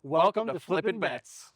Welcome to Flippin' Bets.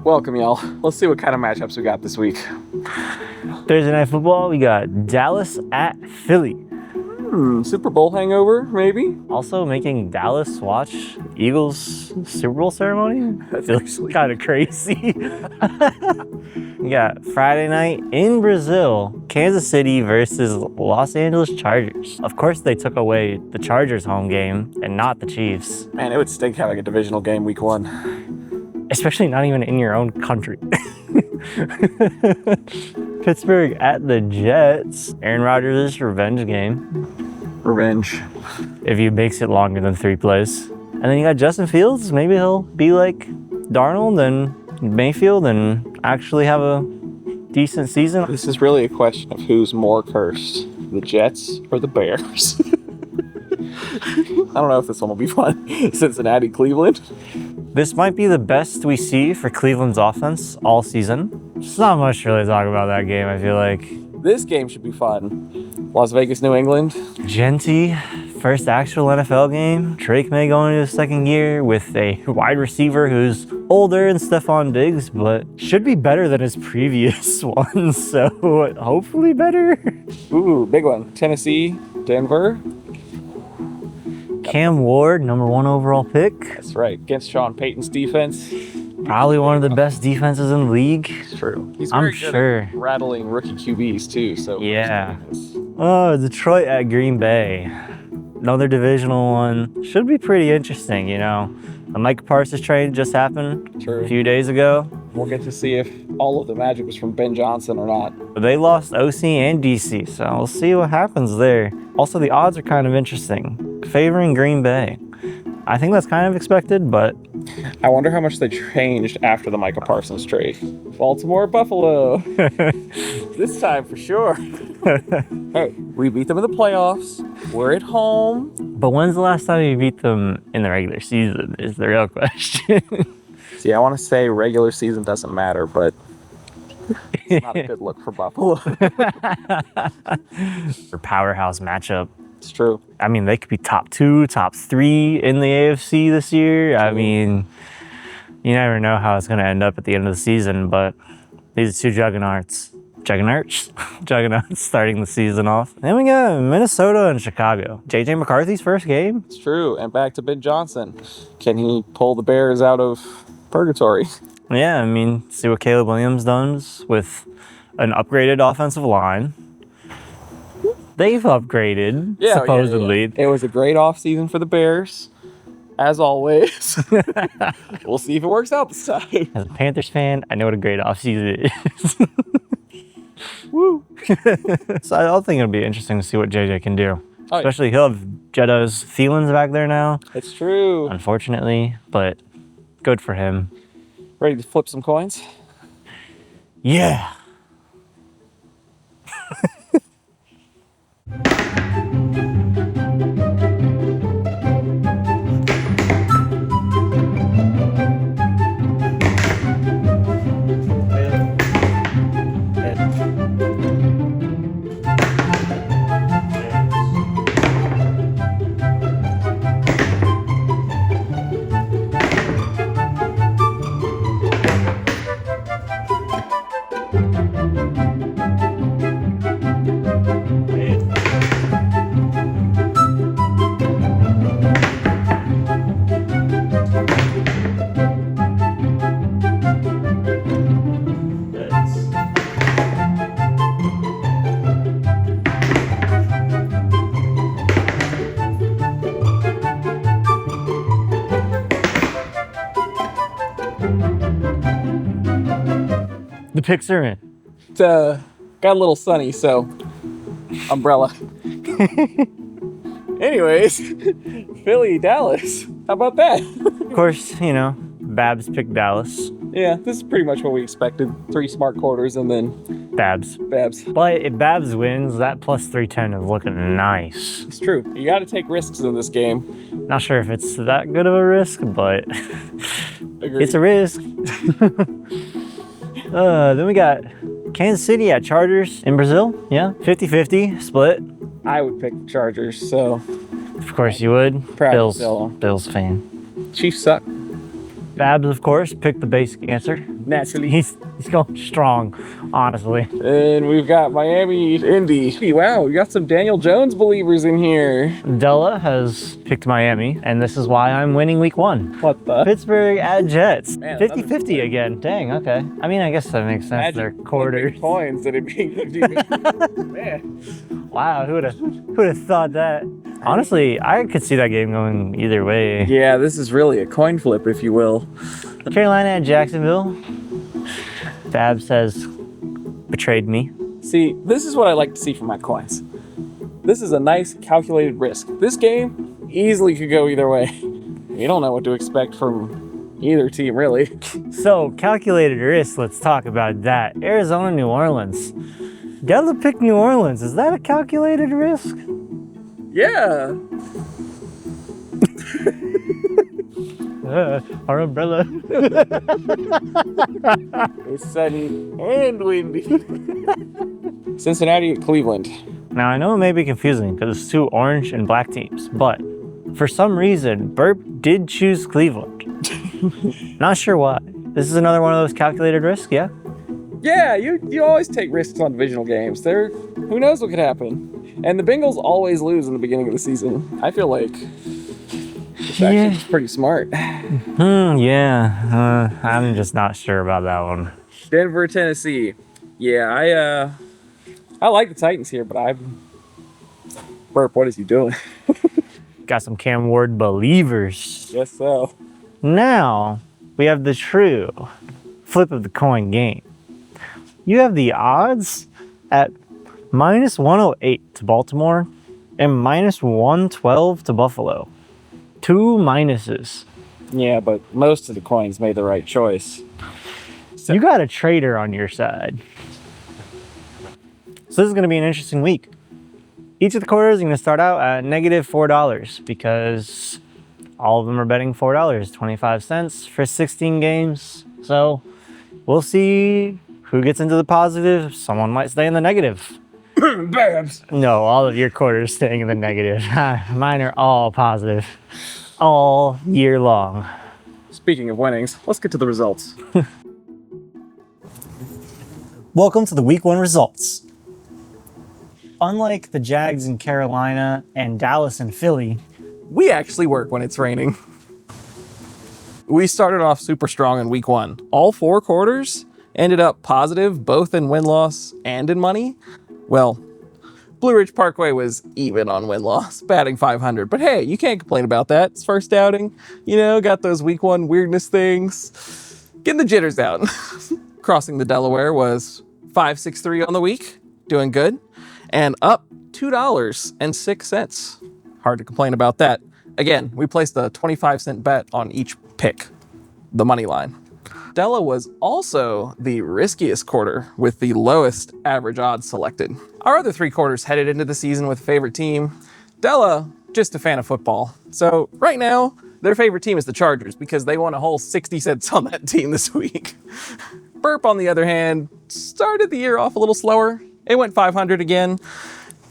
Welcome, y'all. Let's see what kind of matchups we got this week. Thursday Night Football, we got Dallas at Philly. Super Bowl hangover, maybe? Also making Dallas watch Eagles Super Bowl ceremony? That feels kind of crazy. We got Friday night in Brazil, Kansas City versus Los Angeles Chargers. Of course, they took away the Chargers home game and not the Chiefs. Man, it would stink having a divisional game week 1. Especially not even in your own country. Pittsburgh at the Jets. Aaron Rodgers' revenge game. Revenge. If he makes it longer than 3 plays. And then you got Justin Fields. Maybe he'll be like Darnold and Mayfield and actually have a decent season. This is really a question of who's more cursed, the Jets or the Bears. I don't know if this one will be fun. Cincinnati, Cleveland. This might be the best we see for Cleveland's offense all season. There's not much to really talk about that game, I feel like. This game should be fun. Las Vegas, New England. Genty, first actual NFL game. Drake May going into his second year with a wide receiver who's older than Stephon Diggs, but should be better than his previous ones, so hopefully better. Ooh, big one. Tennessee, Denver. Cam Ward, number 1 overall pick. That's right, against Sean Payton's defense. Probably one of the best defenses in the league. It's true. He's I'm very good sure. at rattling rookie QBs too, so. Yeah. Oh, Detroit at Green Bay. Another divisional one. Should be pretty interesting, you know. The Micah Parsons trade just happened True. a few days ago. We'll get to see if all of the magic was from Ben Johnson or not. But they lost OC and DC, so we'll see what happens there. Also, the odds are kind of interesting, favoring Green Bay. I think that's kind of expected, but I wonder how much they changed after the Micah Parsons trade. Baltimore, Buffalo. This time for sure. Hey, we beat them in the playoffs. We're at home. But when's the last time you beat them in the regular season is the real question. See, I want to say regular season doesn't matter, but it's not a good look for Buffalo. For powerhouse matchup. It's true. I mean, they could be top 2, top 3 in the AFC this year. I mean, you never know how it's going to end up at the end of the season, but these are 2 juggernauts. Juggernauts starting the season off. Then we got Minnesota and Chicago. JJ McCarthy's first game. It's true. And back to Ben Johnson. Can he pull the Bears out of purgatory? Yeah, I mean, see what Caleb Williams does with an upgraded offensive line. They've upgraded, supposedly. Yeah. It was a great offseason for the Bears, as always. We'll see if it works out this time. As a Panthers fan, I know what a great offseason is. Woo! So I think it'll be interesting to see what JJ can do. Oh, Especially he'll have Jetto's Thielens back there now, it's true. unfortunately, but good for him. Ready to flip some coins? Yeah. The picks are in. It's got a little sunny, so umbrella. Anyways, Philly, Dallas. How about that? Of course, you know, Babs picked Dallas. Yeah, this is pretty much what we expected. 3 smart quarters and then Babs. Babs. But if Babs wins, that plus 310 is looking nice. It's true. You got to take risks in this game. Not sure if it's that good of a risk, but Agreed. it's a risk. Then we got Kansas City at Chargers in Brazil. Yeah, 50-50 split. I would pick the Chargers, so Of course you would. Proud Bills, Bill. Bills fan. Chiefs suck. Babs, of course, picked the basic answer. Naturally. He's going strong, honestly. And we've got Miami, Indy. Wow, we got some Daniel Jones believers in here. Della has picked Miami, and this is why I'm winning week 1. What the? Pittsburgh at Jets. Man, 50-50 again. Dang, okay. I mean, I guess that makes sense. They're quarters. Coins that it be. Man. Wow, who would have thought that? Honestly, I could see that game going either way. Yeah, this is really a coin flip, if you will. Carolina at Jacksonville. Babs has betrayed me. See, this is what I like to see from my coins. This is a nice calculated risk. This game easily could go either way. You don't know what to expect from either team, really. So, calculated risk, let's talk about that. Arizona, New Orleans. Della picked New Orleans. Is that a calculated risk? Yeah. Our umbrella. It's sunny and windy. Cincinnati at Cleveland. Now, I know it may be confusing because it's 2 orange and black teams, but for some reason, Burp did choose Cleveland. Not sure why. This is another one of those calculated risks, yeah? Yeah, you always take risks on divisional games. Who knows what could happen. And the Bengals always lose in the beginning of the season. I feel like it's actually pretty smart. Yeah. I'm just not sure about that one. Denver, Tennessee. Yeah, I like the Titans here, but Burp, what is he doing? Got some Cam Ward believers. Guess so. Now, we have the true flip of the coin game. You have the odds at minus 108 to Baltimore and minus 112 to Buffalo. 2 minuses. Yeah, but most of the coins made the right choice. You got a trader on your side. So this is going to be an interesting week. Each of the quarters are going to start out at negative $4 because all of them are betting $4, 25 cents for 16 games. So we'll see who gets into the positive. Someone might stay in the negative. Babs. No, all of your quarters staying in the negative. Mine are all positive all year long. Speaking of winnings, let's get to the results. Welcome to the week 1 results. Unlike the Jags in Carolina and Dallas and Philly, We actually work when it's raining. We started off super strong in week 1. All 4 quarters ended up positive, both in win-loss and in money. Well, Blue Ridge Parkway was even on win-loss, batting 500. But hey, you can't complain about that. It's first outing. You know, got those week 1 weirdness things. Getting the jitters out. Crossing the Delaware was 563 on the week. Doing good. And up $2.06. Hard to complain about that. Again, we placed a 25-cent bet on each pick, the money line. Della was also the riskiest quarter with the lowest average odds selected. Our other 3 quarters headed into the season with a favorite team. Della, just a fan of football. So right now, their favorite team is the Chargers because they won a whole 60 cents on that team this week. Burp, on the other hand, started the year off a little slower. It went 500 again.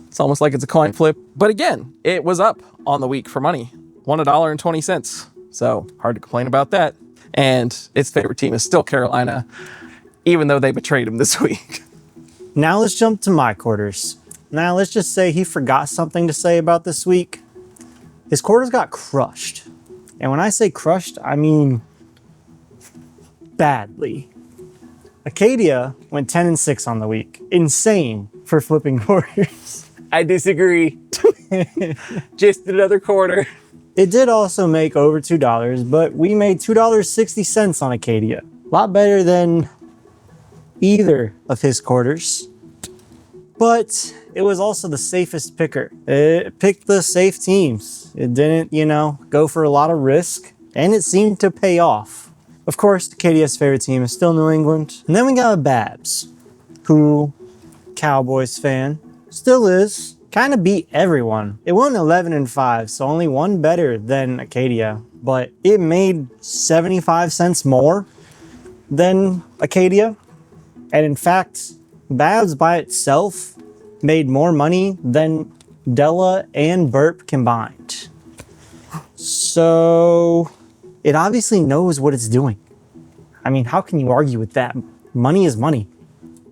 It's almost like it's a coin flip. But again, it was up on the week for money. Won $1.20. So hard to complain about that. And its favorite team is still Carolina, even though they betrayed him this week. Now let's jump to my quarters. Now let's just say he forgot something to say about this week. His quarters got crushed. And when I say crushed, I mean badly. Acadia went 10-6 on the week. Insane for flipping quarters. I disagree. Just another quarter. It did also make over $2, but we made $2.60 on Acadia. A lot better than either of his quarters. But it was also the safest picker. It picked the safe teams. It didn't, go for a lot of risk, and it seemed to pay off. Of course, Acadia's favorite team is still New England. And then we got Babs, who, Cowboys fan, still is. Kind of beat everyone. It won 11-5, so only one better than Acadia, but it made 75 cents more than Acadia. And in fact, Babs by itself made more money than Della and Burp combined. So it obviously knows what it's doing. I mean, how can you argue with that? Money is money.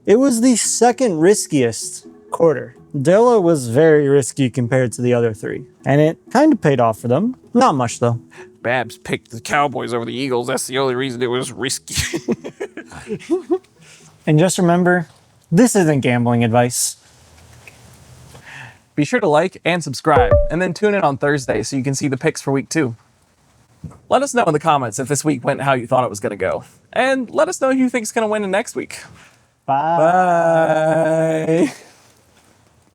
It was the second riskiest quarter. Della was very risky compared to the other three, and it kind of paid off for them. Not much though. Babs picked the Cowboys over the Eagles. That's the only reason it was risky. And just remember, this isn't gambling advice. Be sure to like and subscribe, and then tune in on Thursday so you can see the picks for week 2. Let us know in the comments if this week went how you thought it was going to go. And let us know who you think is going to win in next week. Bye. Bye.